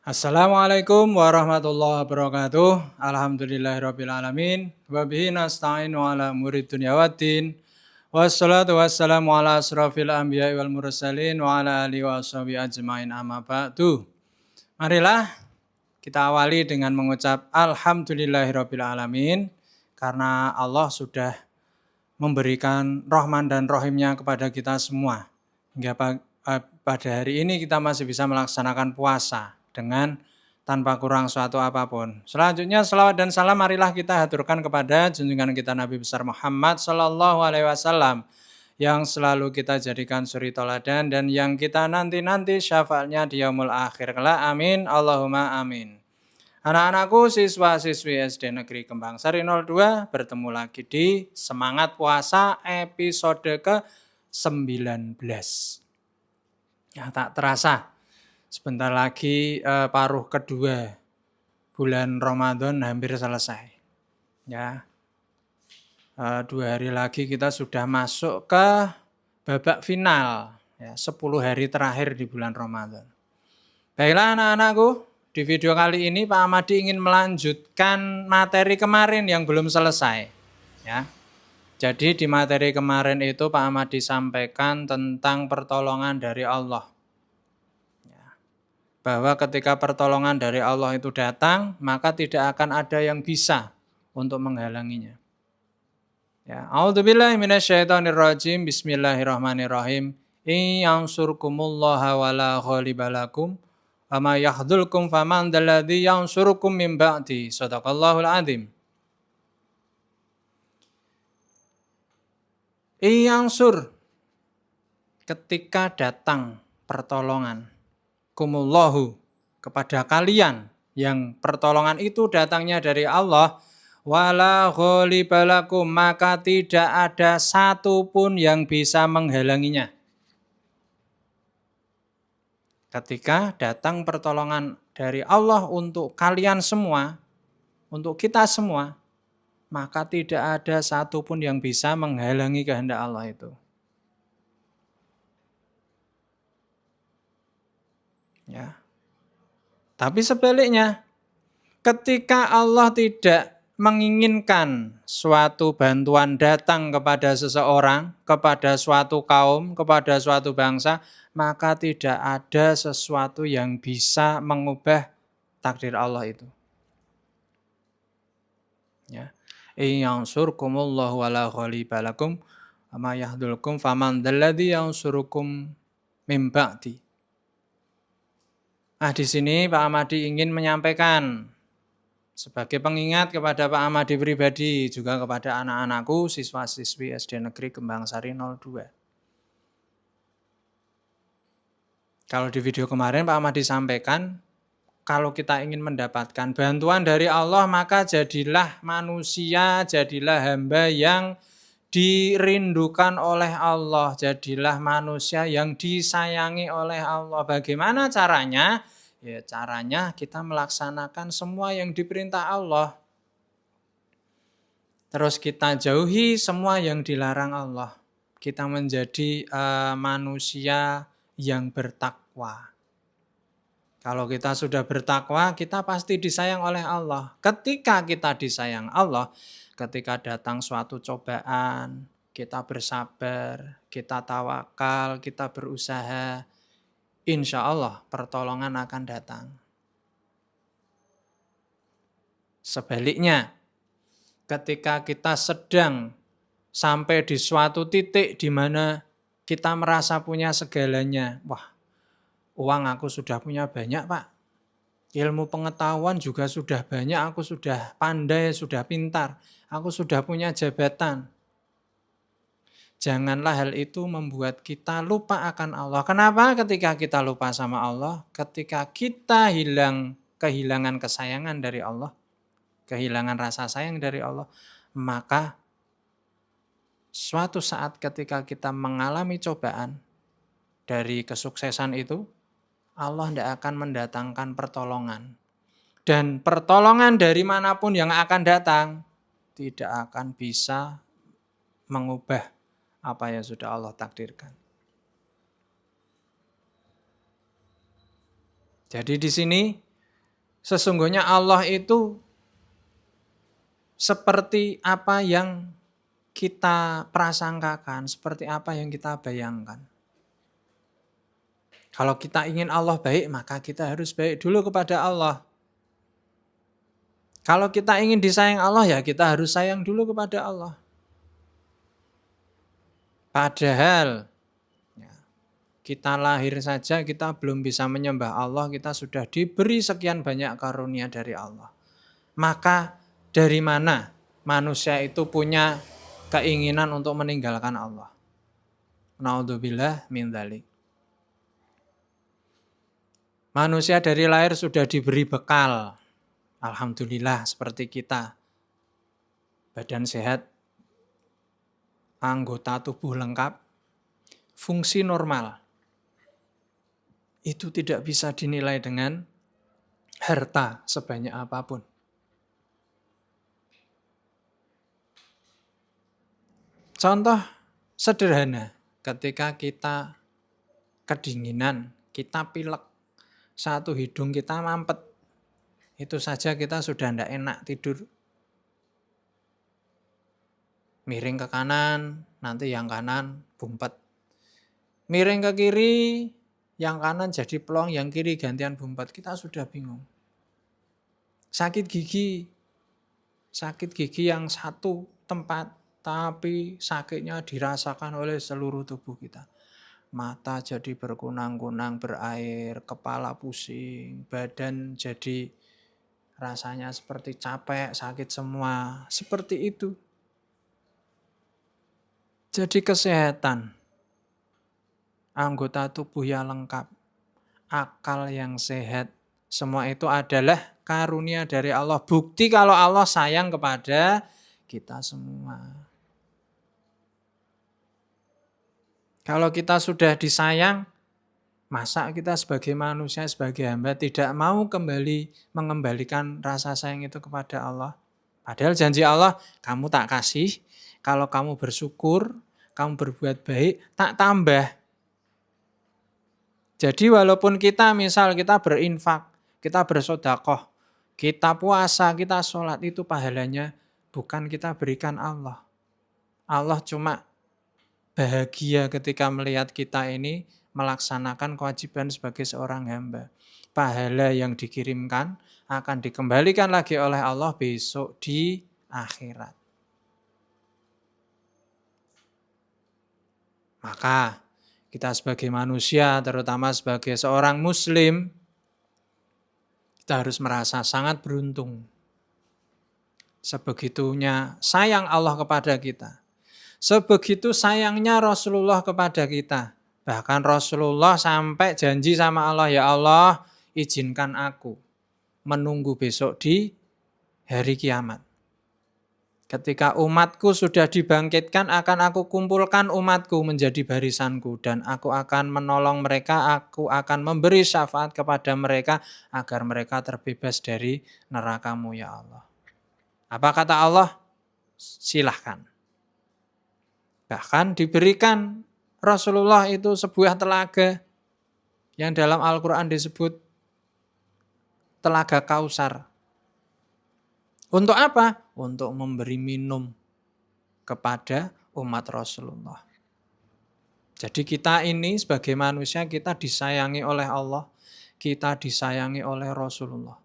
Assalamualaikum warahmatullahi wabarakatuh. Alhamdulillahirabbil alamin. Wa bihi nasta'inu ala umuri dunya waddin. Wassalatu wassalamu ala asrofil anbiya'i wal mursalin wa ala alihi wa sahbihi ajmain amma ba'du. Marilah kita awali dengan mengucap alhamdulillahirabbil alamin karena Allah sudah memberikan rahman dan rahimnya kepada kita semua. Hingga pada hari ini kita masih bisa melaksanakan puasa dengan tanpa kurang suatu apapun. Selanjutnya selawat dan salam marilah kita haturkan kepada junjungan kita Nabi besar Muhammad sallallahu alaihi wasallam yang selalu kita jadikan suri toladan dan yang kita nanti syafaatnya di yaumul akhir kelak. Amin. Allahumma amin. Anak-anakku siswa-siswi SD Negeri Kembang Sari 02 bertemu lagi di Semangat Puasa episode ke-19. Ya, tak terasa sebentar lagi paruh kedua bulan Ramadan hampir selesai. Ya, 2 hari lagi kita sudah masuk ke babak final. Ya, 10 hari terakhir di bulan Ramadan. Baiklah anak-anakku, di video kali ini Pak Amadi ingin melanjutkan materi kemarin yang belum selesai. Ya. Jadi di materi kemarin itu Pak Amadi sampaikan tentang pertolongan dari Allah. Ya. Bahwa ketika pertolongan dari Allah itu datang, maka tidak akan ada yang bisa untuk menghalanginya. Ya, a'udzubillahi minasyaitonirrajim. Bismillahirrahmanirrahim. In yansurkumullaha wala ghalibalakum wa ma yahdulkum faman dalladzi yansurukum min ba'di. Shadaqallahul adzim. Iyangsur, ketika datang pertolongan, kumullahu, kepada kalian, yang pertolongan itu datangnya dari Allah, wala ghalibalakum, maka tidak ada satupun yang bisa menghalanginya. Ketika datang pertolongan dari Allah untuk kalian semua, untuk kita semua, maka tidak ada satupun yang bisa menghalangi kehendak Allah itu. Ya. Tapi sebaliknya, ketika Allah tidak menginginkan suatu bantuan datang kepada seseorang, kepada suatu kaum, kepada suatu bangsa, maka tidak ada sesuatu yang bisa mengubah takdir Allah itu. Ya. Yansurkumullahu wala ghalibalakum wa ma yahdulkum faman dalladzi yansurukum mim ba'di. Di sini Pak Amadi ingin menyampaikan sebagai pengingat kepada Pak Amadi pribadi, juga kepada anak-anakku siswa-siswi SD Negeri Kembang Sari 02. Kalau di video kemarin Pak Amadi sampaikan, kalau kita ingin mendapatkan bantuan dari Allah, maka jadilah manusia, jadilah hamba yang dirindukan oleh Allah, jadilah manusia yang disayangi oleh Allah. Bagaimana caranya? Ya, caranya kita melaksanakan semua yang diperintah Allah. Terus kita jauhi semua yang dilarang Allah. Kita menjadi manusia yang bertakwa. Kalau kita sudah bertakwa, kita pasti disayang oleh Allah. Ketika kita disayang Allah, ketika datang suatu cobaan, kita bersabar, kita tawakal, kita berusaha, insya Allah pertolongan akan datang. Sebaliknya, ketika kita sedang sampai di suatu titik di mana kita merasa punya segalanya, wah, uang aku sudah punya banyak Pak, ilmu pengetahuan juga sudah banyak, aku sudah pandai, sudah pintar, aku sudah punya jabatan. Janganlah hal itu membuat kita lupa akan Allah. Kenapa? Ketika kita lupa sama Allah, ketika kita kehilangan kesayangan dari Allah, kehilangan rasa sayang dari Allah, maka suatu saat ketika kita mengalami cobaan dari kesuksesan itu, Allah tidak akan mendatangkan pertolongan. Dan pertolongan dari manapun yang akan datang tidak akan bisa mengubah apa yang sudah Allah takdirkan. Jadi di sini Sesungguhnya Allah itu seperti apa yang kita prasangkakan, seperti apa yang kita bayangkan. Kalau kita ingin Allah baik, maka kita harus baik dulu kepada Allah. Kalau kita ingin disayang Allah, ya kita harus sayang dulu kepada Allah. Padahal ya, kita lahir saja, kita belum bisa menyembah Allah, kita sudah diberi sekian banyak karunia dari Allah. Maka dari mana manusia itu punya keinginan untuk meninggalkan Allah? Naudzubillah min dzalik. Manusia dari lahir sudah diberi bekal. Alhamdulillah seperti kita. Badan sehat, anggota tubuh lengkap, fungsi normal. Itu tidak bisa dinilai dengan harta sebanyak apapun. Contoh sederhana, ketika kita kedinginan, kita pilek, satu hidung kita mampet, itu saja kita sudah tidak enak tidur. Miring ke kanan, nanti yang kanan bumpet. Miring ke kiri, yang kanan jadi plong, yang kiri gantian bumpet. Kita sudah bingung. Sakit gigi yang satu tempat, tapi sakitnya dirasakan oleh seluruh tubuh kita. Mata jadi berkunang-kunang, berair, kepala pusing, badan jadi rasanya seperti capek, sakit semua. Seperti itu. Jadi kesehatan, anggota tubuh yang lengkap, akal yang sehat, semua itu adalah karunia dari Allah. Bukti kalau Allah sayang kepada kita semua. Kalau kita sudah disayang, masa kita sebagai manusia, sebagai hamba tidak mau mengembalikan rasa sayang itu kepada Allah? Padahal janji Allah, kamu tak kasih, kalau kamu bersyukur, kamu berbuat baik, tak tambah. Jadi walaupun kita berinfak, kita bersedekah, kita puasa, kita sholat, itu pahalanya bukan kita berikan Allah. Allah cuma bahagia ketika melihat kita ini melaksanakan kewajiban sebagai seorang hamba. Pahala yang dikirimkan akan dikembalikan lagi oleh Allah besok di akhirat. Maka kita sebagai manusia, terutama sebagai seorang muslim, kita harus merasa sangat beruntung. Sebegitunya sayang Allah kepada kita. Sebegitu sayangnya Rasulullah kepada kita. Bahkan Rasulullah sampai janji sama Allah, ya Allah, izinkan aku menunggu besok di hari kiamat. Ketika umatku sudah dibangkitkan, akan aku kumpulkan umatku menjadi barisanku. Dan aku akan menolong mereka, aku akan memberi syafaat kepada mereka agar mereka terbebas dari neraka-Mu, ya Allah. Apa kata Allah? Silahkan. Bahkan diberikan Rasulullah itu sebuah telaga yang dalam Al-Quran disebut telaga Kausar. Untuk apa? Untuk memberi minum kepada umat Rasulullah. Jadi kita ini sebagai manusia, kita disayangi oleh Allah, kita disayangi oleh Rasulullah.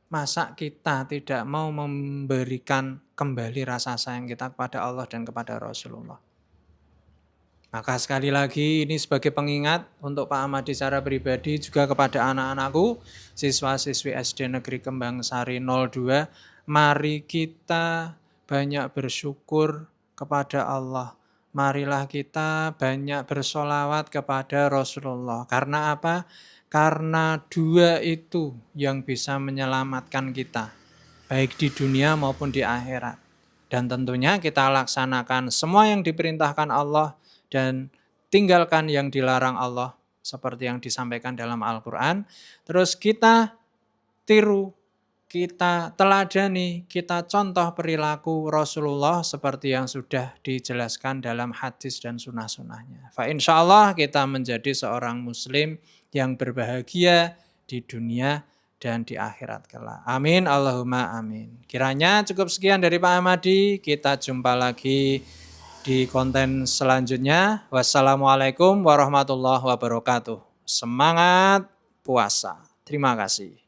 Masa kita tidak mau memberikan kembali rasa sayang kita kepada Allah dan kepada Rasulullah? Maka sekali lagi ini sebagai pengingat untuk Pak Ahmad secara pribadi, juga kepada anak-anakku, siswa-siswi SD Negeri Kembang Sari 02, mari kita banyak bersyukur kepada Allah. Marilah kita banyak bersolawat kepada Rasulullah. Karena apa? Karena dua itu yang bisa menyelamatkan kita, baik di dunia maupun di akhirat. Dan tentunya kita laksanakan semua yang diperintahkan Allah dan tinggalkan yang dilarang Allah seperti yang disampaikan dalam Al-Quran. Terus kita tiru, kita teladani, kita contoh perilaku Rasulullah seperti yang sudah dijelaskan dalam hadis dan sunnah-sunnahnya. Fa insyaallah kita menjadi seorang muslim yang berbahagia di dunia dan di akhirat kelak. Amin, Allahumma amin. Kiranya cukup sekian dari Pak Ahmadi. Kita jumpa lagi di konten selanjutnya. Wassalamualaikum warahmatullahi wabarakatuh. Semangat puasa. Terima kasih.